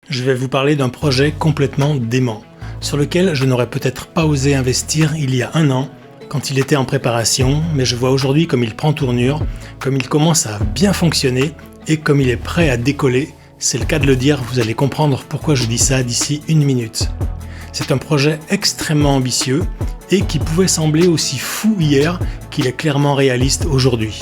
Je vais vous parler d'un projet complètement dément, sur lequel je n'aurais peut-être pas osé investir il y a un an, quand il était en préparation, mais je vois aujourd'hui comme il prend tournure, comme il commence à bien fonctionner et comme il est prêt à décoller. C'est le cas de le dire, vous allez comprendre pourquoi je dis ça d'ici une minute. C'est un projet extrêmement ambitieux et qui pouvait sembler aussi fou hier qu'il est clairement réaliste aujourd'hui.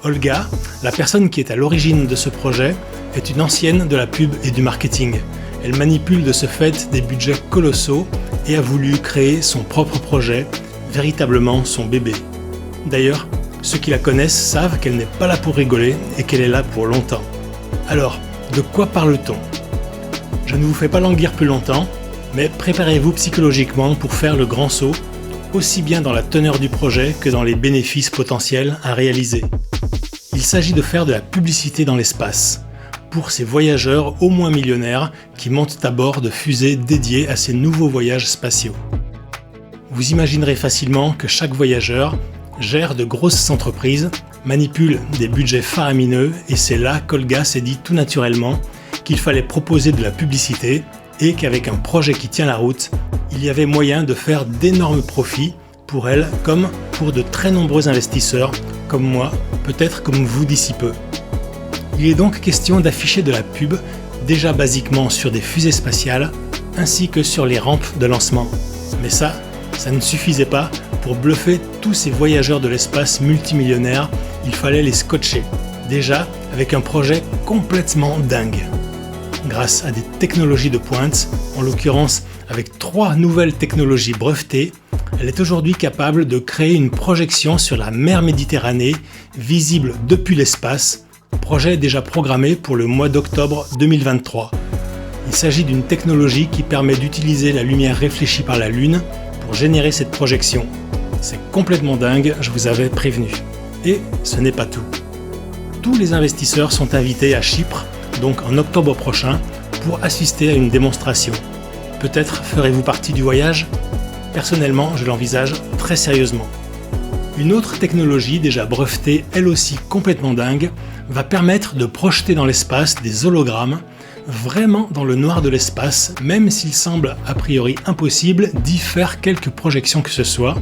Olga, la personne qui est à l'origine de ce projet, est une ancienne de la pub et du marketing. Elle manipule de ce fait des budgets colossaux et a voulu créer son propre projet, véritablement son bébé. D'ailleurs, ceux qui la connaissent savent qu'elle n'est pas là pour rigoler et qu'elle est là pour longtemps. Alors, de quoi parle-t-on ? Je ne vous fais pas languir plus longtemps, mais préparez-vous psychologiquement pour faire le grand saut, aussi bien dans la teneur du projet que dans les bénéfices potentiels à réaliser. Il s'agit de faire de la publicité dans l'espace, pour ces voyageurs au moins millionnaires qui montent à bord de fusées dédiées à ces nouveaux voyages spatiaux. Vous imaginerez facilement que chaque voyageur gère de grosses entreprises, manipule des budgets faramineux et c'est là qu'Olga s'est dit tout naturellement qu'il fallait proposer de la publicité et qu'avec un projet qui tient la route, il y avait moyen de faire d'énormes profits pour elle comme pour de très nombreux investisseurs comme moi, peut-être comme vous d'ici peu. Il est donc question d'afficher de la pub, déjà basiquement sur des fusées spatiales, ainsi que sur les rampes de lancement. Mais ça ne suffisait pas pour bluffer tous ces voyageurs de l'espace multimillionnaires, il fallait les scotcher, déjà avec un projet complètement dingue. Grâce à des technologies de pointe, en l'occurrence avec 3 nouvelles technologies brevetées, elle est aujourd'hui capable de créer une projection sur la mer Méditerranée, visible depuis l'espace, projet déjà programmé pour le mois d'octobre 2023. Il s'agit d'une technologie qui permet d'utiliser la lumière réfléchie par la Lune pour générer cette projection. C'est complètement dingue, je vous avais prévenu. Et ce n'est pas tout. Tous les investisseurs sont invités à Chypre, donc en octobre prochain, pour assister à une démonstration. Peut-être ferez-vous partie du voyage ? Personnellement, je l'envisage très sérieusement. Une autre technologie déjà brevetée, elle aussi complètement dingue, va permettre de projeter dans l'espace des hologrammes, vraiment dans le noir de l'espace, même s'il semble a priori impossible d'y faire quelque projection que ce soit,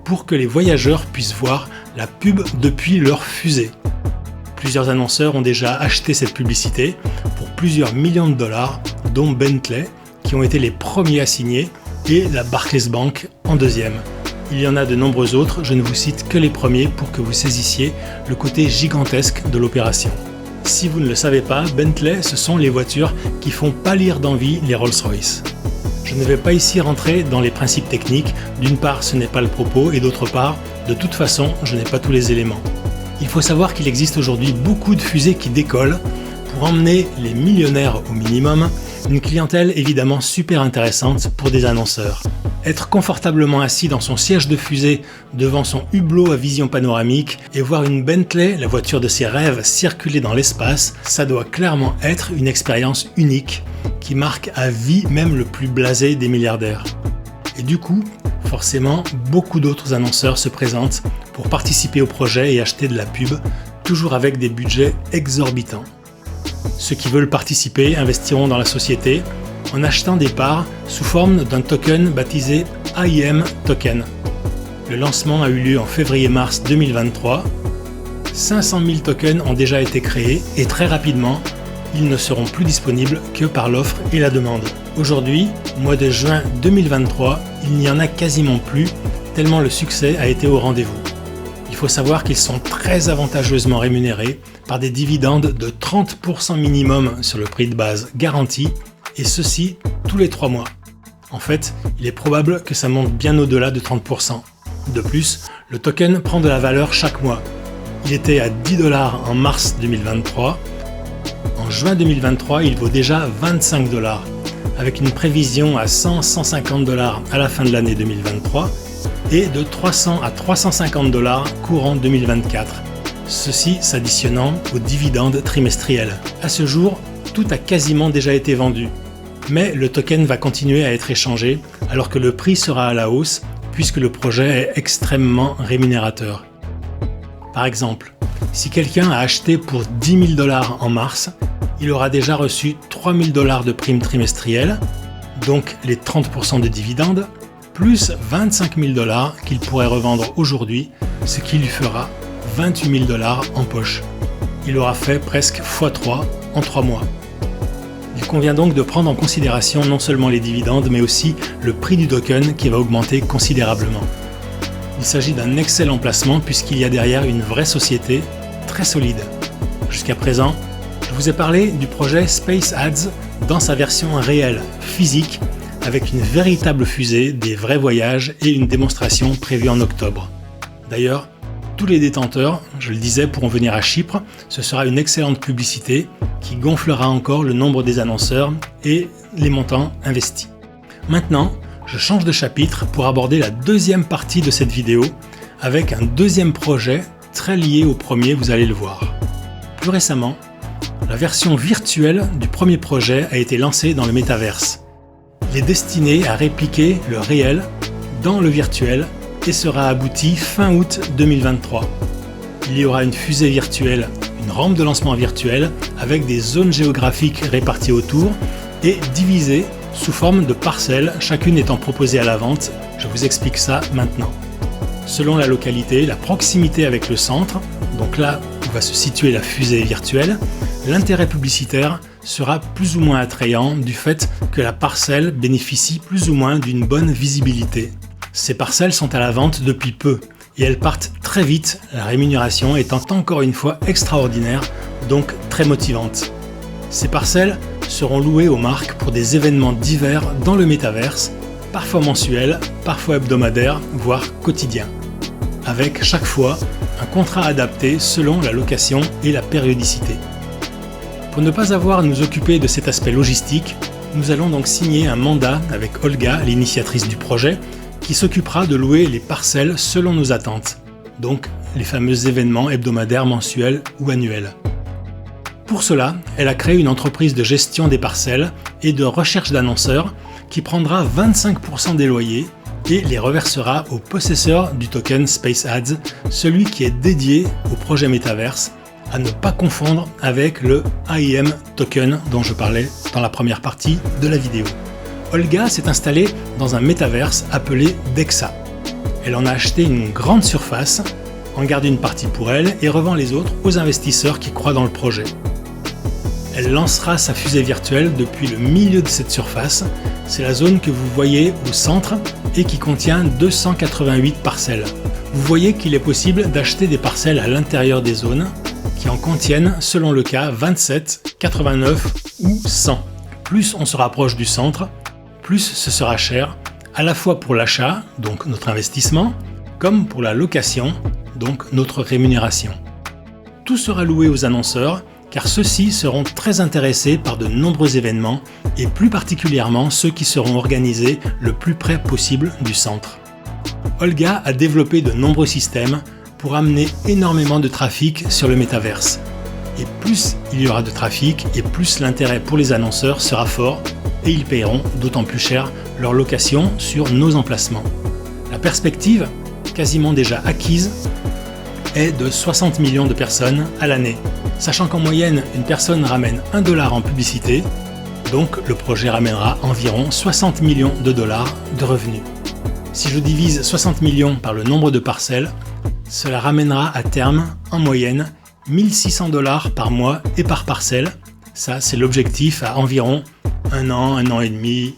pour que les voyageurs puissent voir la pub depuis leur fusée. Plusieurs annonceurs ont déjà acheté cette publicité pour plusieurs millions de dollars, dont Bentley, qui ont été les premiers à signer, et la Barclays Bank en deuxième. Il y en a de nombreux autres, je ne vous cite que les premiers pour que vous saisissiez le côté gigantesque de l'opération. Si vous ne le savez pas, Bentley, ce sont les voitures qui font pâlir d'envie les Rolls-Royce. Je ne vais pas ici rentrer dans les principes techniques, d'une part ce n'est pas le propos et d'autre part, de toute façon, je n'ai pas tous les éléments. Il faut savoir qu'il existe aujourd'hui beaucoup de fusées qui décollent pour emmener les millionnaires au minimum, une clientèle évidemment super intéressante pour des annonceurs. Être confortablement assis dans son siège de fusée devant son hublot à vision panoramique et voir une Bentley, la voiture de ses rêves, circuler dans l'espace, ça doit clairement être une expérience unique qui marque à vie même le plus blasé des milliardaires. Et du coup, forcément, beaucoup d'autres annonceurs se présentent pour participer au projet et acheter de la pub, toujours avec des budgets exorbitants. Ceux qui veulent participer investiront dans la société en achetant des parts sous forme d'un token baptisé AIM Token. Le lancement a eu lieu en février-mars 2023. 500 000 tokens ont déjà été créés et très rapidement, ils ne seront plus disponibles que par l'offre et la demande. Aujourd'hui, mois de juin 2023, il n'y en a quasiment plus, tellement le succès a été au rendez-vous. Il faut savoir qu'ils sont très avantageusement rémunérés par des dividendes de 30% minimum sur le prix de base garanti, et ceci tous les 3 mois. En fait, il est probable que ça monte bien au-delà de 30%. De plus, le token prend de la valeur chaque mois. Il était à 10 $ en mars 2023. En juin 2023, il vaut déjà 25 $, avec une prévision à 100-150 $ à la fin de l'année 2023 et de 300 à 350 $ courant 2024. Ceci s'additionnant aux dividendes trimestriels. À ce jour, tout a quasiment déjà été vendu. Mais le token va continuer à être échangé alors que le prix sera à la hausse puisque le projet est extrêmement rémunérateur. Par exemple, si quelqu'un a acheté pour 10 000 $ en mars, il aura déjà reçu 3 000 $ de primes trimestrielles, donc les 30% de dividendes, plus 25 000 $ qu'il pourrait revendre aujourd'hui, ce qui lui fera 28 000 $ en poche. Il aura fait presque x3 en 3 mois. Il convient donc de prendre en considération non seulement les dividendes, mais aussi le prix du token qui va augmenter considérablement. Il s'agit d'un excellent placement puisqu'il y a derrière une vraie société très solide. Jusqu'à présent, je vous ai parlé du projet Space Ads dans sa version réelle, physique, avec une véritable fusée, des vrais voyages et une démonstration prévue en octobre. D'ailleurs, tous les détenteurs, je le disais, pourront venir à Chypre. Ce sera une excellente publicité qui gonflera encore le nombre des annonceurs et les montants investis. Maintenant, je change de chapitre pour aborder la deuxième partie de cette vidéo avec un deuxième projet très lié au premier, vous allez le voir. Plus récemment, la version virtuelle du premier projet a été lancée dans le métaverse. Il est destiné à répliquer le réel dans le virtuel et sera abouti fin août 2023. Il y aura une fusée virtuelle, une rampe de lancement virtuelle avec des zones géographiques réparties autour et divisées sous forme de parcelles, chacune étant proposée à la vente. Je vous explique ça maintenant. Selon la localité, la proximité avec le centre, donc là où va se situer la fusée virtuelle, l'intérêt publicitaire sera plus ou moins attrayant du fait que la parcelle bénéficie plus ou moins d'une bonne visibilité. Ces parcelles sont à la vente depuis peu et elles partent très vite, la rémunération étant encore une fois extraordinaire, donc très motivante. Ces parcelles seront louées aux marques pour des événements divers dans le métaverse, parfois mensuels, parfois hebdomadaires, voire quotidiens, avec chaque fois un contrat adapté selon la location et la périodicité. Pour ne pas avoir à nous occuper de cet aspect logistique, nous allons donc signer un mandat avec Olga, l'initiatrice du projet, qui s'occupera de louer les parcelles selon nos attentes, donc les fameux événements hebdomadaires, mensuels ou annuels. Pour cela, elle a créé une entreprise de gestion des parcelles et de recherche d'annonceurs qui prendra 25% des loyers et les reversera au possesseur du token Space Ads, celui qui est dédié au projet Metaverse, à ne pas confondre avec le AIM token dont je parlais dans la première partie de la vidéo. Olga s'est installée dans un métaverse appelé DEXA. Elle en a acheté une grande surface, en garde une partie pour elle et revend les autres aux investisseurs qui croient dans le projet. Elle lancera sa fusée virtuelle depuis le milieu de cette surface, c'est la zone que vous voyez au centre et qui contient 288 parcelles. Vous voyez qu'il est possible d'acheter des parcelles à l'intérieur des zones qui en contiennent, selon le cas, 27, 89 ou 100. Plus on se rapproche du centre, plus ce sera cher, à la fois pour l'achat, donc notre investissement, comme pour la location, donc notre rémunération. Tout sera loué aux annonceurs, car ceux-ci seront très intéressés par de nombreux événements, et plus particulièrement ceux qui seront organisés le plus près possible du centre. Olga a développé de nombreux systèmes pour amener énormément de trafic sur le métaverse. Et plus il y aura de trafic, et plus l'intérêt pour les annonceurs sera fort, et ils paieront d'autant plus cher leur location sur nos emplacements. La perspective, quasiment déjà acquise, est de 60 millions de personnes à l'année, sachant qu'en moyenne, une personne ramène $1 en publicité, donc le projet ramènera environ 60 millions de dollars de revenus. Si je divise 60 millions par le nombre de parcelles, cela ramènera à terme, en moyenne, $1 600 par mois et par parcelle. Ça, c'est l'objectif à environ 1 an et demi,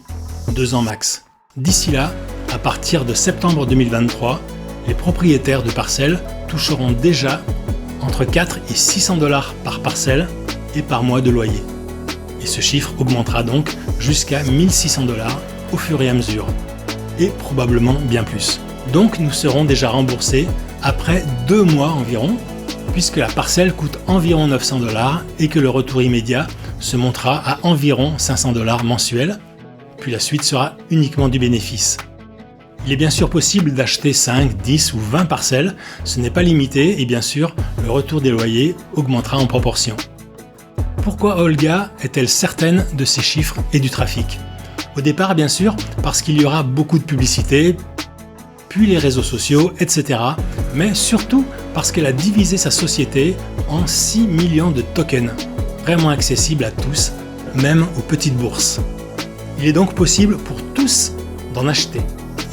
2 ans max. D'ici là, à partir de septembre 2023, les propriétaires de parcelles toucheront déjà entre 4 et $600 par parcelle et par mois de loyer. Et ce chiffre augmentera donc jusqu'à $1 600 au fur et à mesure. Et probablement bien plus. Donc nous serons déjà remboursés après 2 mois environ, puisque la parcelle coûte environ $900 et que le retour immédiat se montera à environ $500 mensuels, puis la suite sera uniquement du bénéfice. Il est bien sûr possible d'acheter 5, 10 ou 20 parcelles, ce n'est pas limité et bien sûr le retour des loyers augmentera en proportion. Pourquoi Olga est-elle certaine de ces chiffres et du trafic ? Au départ bien sûr parce qu'il y aura beaucoup de publicité, puis les réseaux sociaux, etc. Mais surtout parce qu'elle a divisé sa société en 6 millions de tokens. vraiment accessible à tous, même aux petites bourses. Il est donc possible pour tous d'en acheter.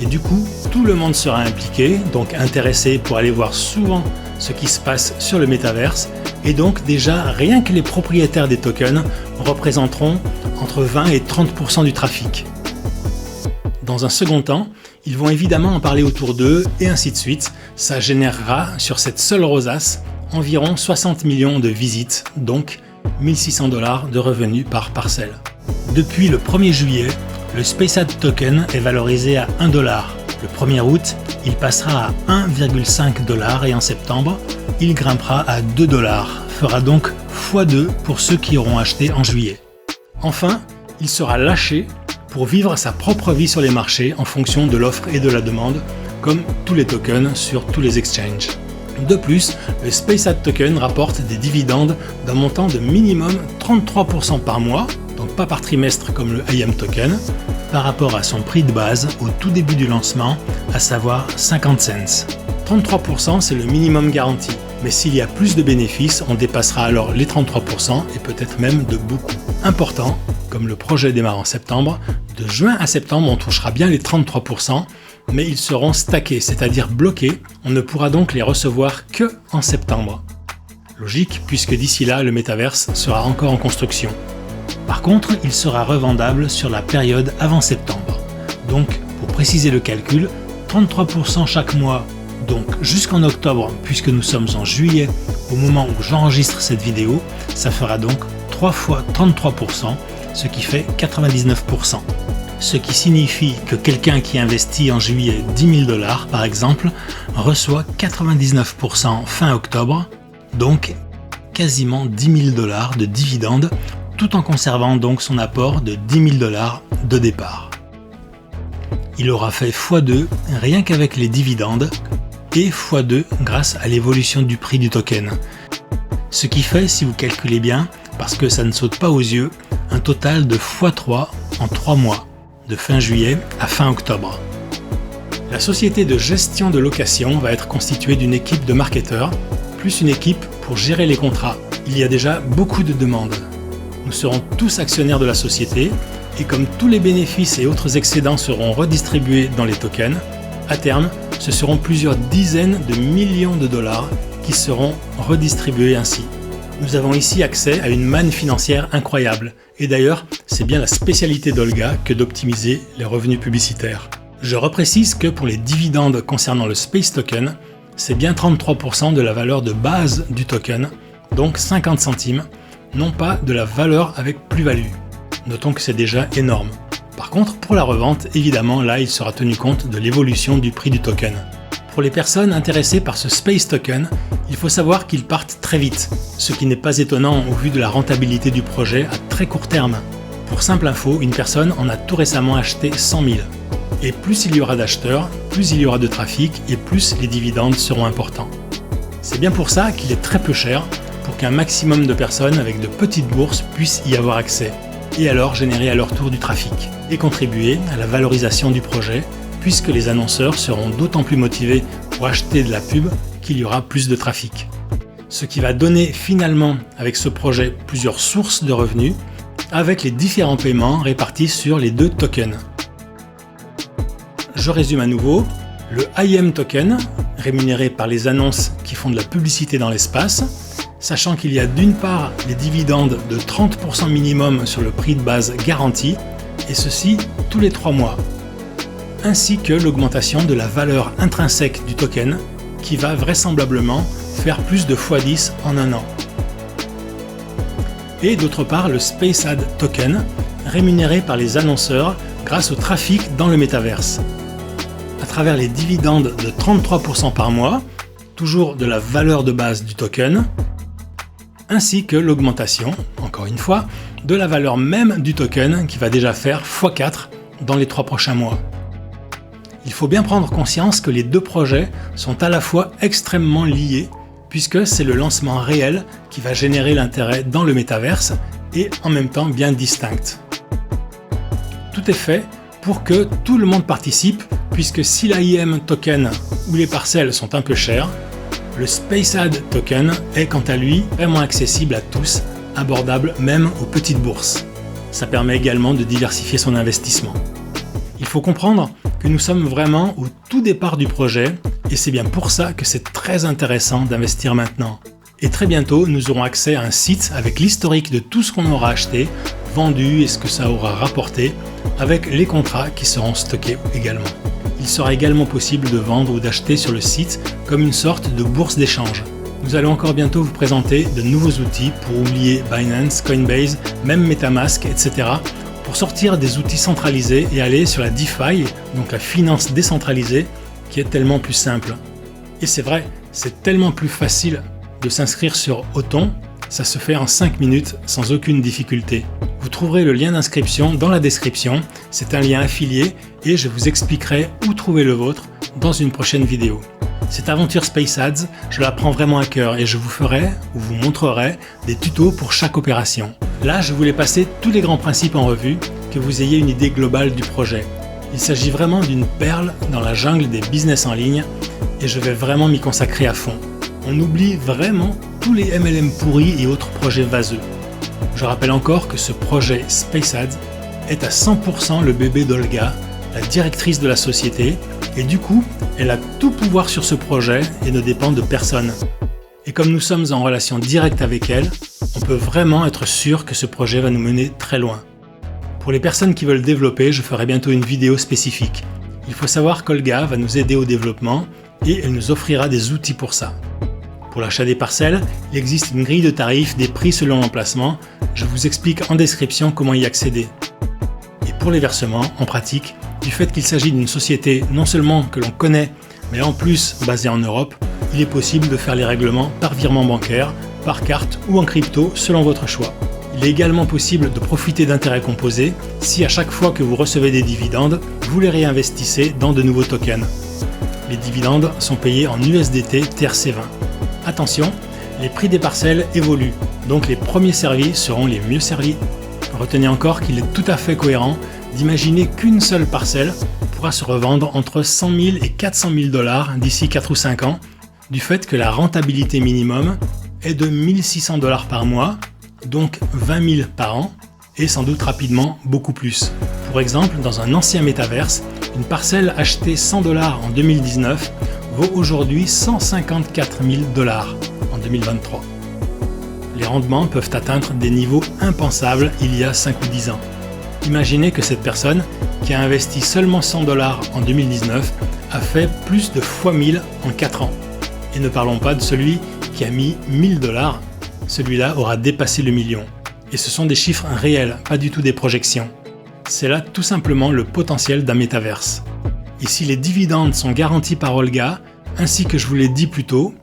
Et du coup, tout le monde sera impliqué, donc intéressé pour aller voir souvent ce qui se passe sur le métaverse. Et donc déjà, rien que les propriétaires des tokens représenteront entre 20 et 30% du trafic. Dans un second temps, ils vont évidemment en parler autour d'eux et ainsi de suite. Ça générera sur cette seule rosace environ 60 millions de visites, donc 1 600 $ de revenus par parcelle. Depuis le 1er juillet, le SpaceAd token est valorisé à 1 $. Le 1er août, il passera à 1,5 $ et en septembre, il grimpera à 2 $, fera donc x2 pour ceux qui auront acheté en juillet. Enfin, il sera lâché pour vivre sa propre vie sur les marchés en fonction de l'offre et de la demande, comme tous les tokens sur tous les exchanges. De plus, le SpaceAd token rapporte des dividendes d'un montant de minimum 33% par mois, donc pas par trimestre comme le IM token, par rapport à son prix de base au tout début du lancement, à savoir 50 cents. 33% c'est le minimum garanti, mais s'il y a plus de bénéfices, on dépassera alors les 33% et peut-être même de beaucoup. Important, comme le projet démarre en septembre, de juin à septembre on touchera bien les 33%, mais ils seront stackés, c'est-à-dire bloqués, on ne pourra donc les recevoir que en septembre. Logique, puisque d'ici là, le métaverse sera encore en construction. Par contre, il sera revendable sur la période avant septembre. Donc, pour préciser le calcul, 33% chaque mois, donc jusqu'en octobre, puisque nous sommes en juillet au moment où j'enregistre cette vidéo, ça fera donc 3 fois 33%, ce qui fait 99%. Ce qui signifie que quelqu'un qui investit en juillet 10 000 $ par exemple, reçoit 99% fin octobre, donc quasiment 10 000 $ de dividendes, tout en conservant donc son apport de 10 000 $ de départ. Il aura fait x2 rien qu'avec les dividendes et x2 grâce à l'évolution du prix du token. Ce qui fait, si vous calculez bien, parce que ça ne saute pas aux yeux, un total de x3 en 3 mois, de fin juillet à fin octobre. La société de gestion de location va être constituée d'une équipe de marketeurs, plus une équipe pour gérer les contrats. Il y a déjà beaucoup de demandes. Nous serons tous actionnaires de la société et comme tous les bénéfices et autres excédents seront redistribués dans les tokens, à terme, ce seront plusieurs dizaines de millions de dollars qui seront redistribués ainsi. Nous avons ici accès à une manne financière incroyable. Et d'ailleurs, c'est bien la spécialité d'Olga que d'optimiser les revenus publicitaires. Je reprécise que pour les dividendes concernant le Space Token, c'est bien 33% de la valeur de base du token, donc 50 centimes, non pas de la valeur avec plus-value. Notons que c'est déjà énorme. Par contre, pour la revente, évidemment, là, il sera tenu compte de l'évolution du prix du token. Pour les personnes intéressées par ce Space Token, il faut savoir qu'ils partent très vite, ce qui n'est pas étonnant au vu de la rentabilité du projet à très court terme. Pour simple info, une personne en a tout récemment acheté 100 000. Et plus il y aura d'acheteurs, plus il y aura de trafic et plus les dividendes seront importants. C'est bien pour ça qu'il est très peu cher, pour qu'un maximum de personnes avec de petites bourses puissent y avoir accès, et alors générer à leur tour du trafic, et contribuer à la valorisation du projet, puisque les annonceurs seront d'autant plus motivés pour acheter de la pub qu'il y aura plus de trafic. Ce qui va donner finalement avec ce projet plusieurs sources de revenus, avec les différents paiements répartis sur les deux tokens. Je résume à nouveau, le IM token, rémunéré par les annonces qui font de la publicité dans l'espace, sachant qu'il y a d'une part les dividendes de 30% minimum sur le prix de base garanti, et ceci tous les 3 mois, ainsi que l'augmentation de la valeur intrinsèque du token, qui va vraisemblablement faire plus de x10 en un an. Et d'autre part le SpaceAd token, rémunéré par les annonceurs grâce au trafic dans le métaverse. À travers les dividendes de 33% par mois, toujours de la valeur de base du token, ainsi que l'augmentation, encore une fois, de la valeur même du token qui va déjà faire x4 dans les 3 prochains mois. Il faut bien prendre conscience que les deux projets sont à la fois extrêmement liés, puisque c'est le lancement réel qui va générer l'intérêt dans le métaverse et en même temps bien distinct. Tout est fait pour que tout le monde participe, puisque si l'IM token ou les parcelles sont un peu chères, le SpaceAd token est quant à lui vraiment accessible à tous abordable même aux petites bourses. Ça permet également de diversifier son investissement. Il faut comprendre que nous sommes vraiment au tout départ du projet et c'est bien pour ça que c'est très intéressant d'investir maintenant. Et très bientôt, nous aurons accès à un site avec l'historique de tout ce qu'on aura acheté, vendu et ce que ça aura rapporté, avec les contrats qui seront stockés également. Il sera également possible de vendre ou d'acheter sur le site comme une sorte de bourse d'échange. Nous allons encore bientôt vous présenter de nouveaux outils pour oublier Binance, Coinbase, même MetaMask, etc. pour sortir des outils centralisés et aller sur la DeFi, donc la finance décentralisée, qui est tellement plus simple. Et c'est vrai, c'est tellement plus facile de s'inscrire sur Othon, ça se fait en 5 minutes sans aucune difficulté. Vous trouverez le lien d'inscription dans la description, c'est un lien affilié et je vous expliquerai où trouver le vôtre dans une prochaine vidéo. Cette aventure SpaceAds, je la prends vraiment à cœur et je vous ferai ou vous montrerai des tutos pour chaque opération. Là, je voulais passer tous les grands principes en revue, que vous ayez une idée globale du projet. Il s'agit vraiment d'une perle dans la jungle des business en ligne et je vais vraiment m'y consacrer à fond. On oublie vraiment tous les MLM pourris et autres projets vaseux. Je rappelle encore que ce projet SpaceAds est à 100% le bébé d'Olga, la directrice de la société, et du coup, elle a tout pouvoir sur ce projet et ne dépend de personne. Et comme nous sommes en relation directe avec elle, on peut vraiment être sûr que ce projet va nous mener très loin. Pour les personnes qui veulent développer, je ferai bientôt une vidéo spécifique. Il faut savoir qu'Olga va nous aider au développement et elle nous offrira des outils pour ça. Pour l'achat des parcelles, il existe une grille de tarifs, des prix selon l'emplacement. Je vous explique en description comment y accéder. Et pour les versements, en pratique, du fait qu'il s'agit d'une société non seulement que l'on connaît, mais en plus basée en Europe, il est possible de faire les règlements par virement bancaire, par carte ou en crypto selon votre choix. Il est également possible de profiter d'intérêts composés si à chaque fois que vous recevez des dividendes, vous les réinvestissez dans de nouveaux tokens. Les dividendes sont payés en USDT TRC20. Attention, les prix des parcelles évoluent, donc les premiers servis seront les mieux servis. Retenez encore qu'il est tout à fait cohérent d'imaginer qu'une seule parcelle pourra se revendre entre 100 000 et 400 000 $ d'ici 4 ou 5 ans, du fait que la rentabilité minimum est de 1 600 $ par mois, donc 20 000 par an, et sans doute rapidement beaucoup plus. Pour exemple, dans un ancien métaverse, une parcelle achetée 100 $ en 2019 vaut aujourd'hui 154 000 $ en 2023. Les rendements peuvent atteindre des niveaux impensables il y a 5 ou 10 ans. Imaginez que cette personne, qui a investi seulement 100 $ en 2019, a fait plus de fois 1000 en 4 ans. Et ne parlons pas de celui qui a mis 1000 $, celui-là aura dépassé le million. Et ce sont des chiffres réels, pas du tout des projections. C'est là tout simplement le potentiel d'un métaverse. Ici, les dividendes sont garantis par Olga, ainsi que je vous l'ai dit plus tôt,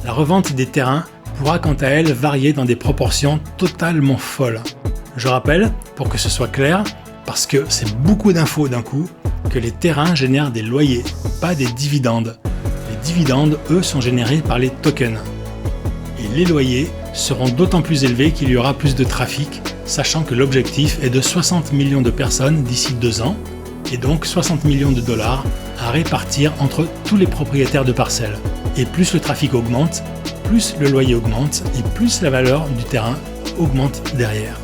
la revente des terrains pourra quant à elle varier dans des proportions totalement folles. Je rappelle, pour que ce soit clair, parce que c'est beaucoup d'infos d'un coup, que les terrains génèrent des loyers, pas des dividendes. Les dividendes, eux, sont générés par les tokens. Et les loyers seront d'autant plus élevés qu'il y aura plus de trafic, sachant que l'objectif est de 60 millions de personnes d'ici 2 ans, et donc 60 millions de $ à répartir entre tous les propriétaires de parcelles. Et plus le trafic augmente, plus le loyer augmente, et plus la valeur du terrain augmente derrière.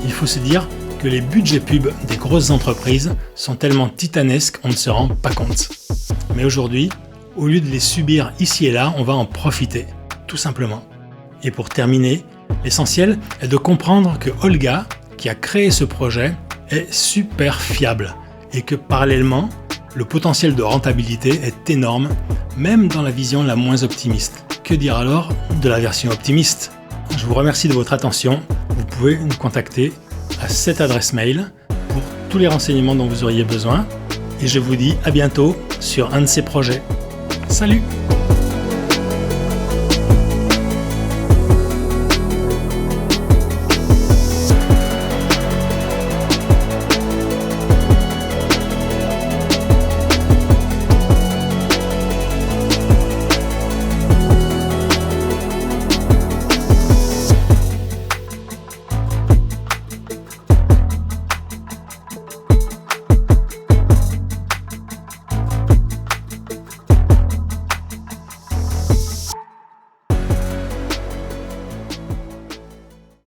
Il faut se dire que les budgets pub des grosses entreprises sont tellement titanesques qu'on ne se rend pas compte. Mais aujourd'hui, au lieu de les subir ici et là, on va en profiter, tout simplement. Et pour terminer, l'essentiel est de comprendre que Olga, qui a créé ce projet, est super fiable et que parallèlement, le potentiel de rentabilité est énorme, même dans la vision la moins optimiste. Que dire alors de la version optimiste ? Je vous remercie de votre attention. Vous pouvez nous contacter à cette adresse mail pour tous les renseignements dont vous auriez besoin. Et je vous dis à bientôt sur un de ces projets. Salut!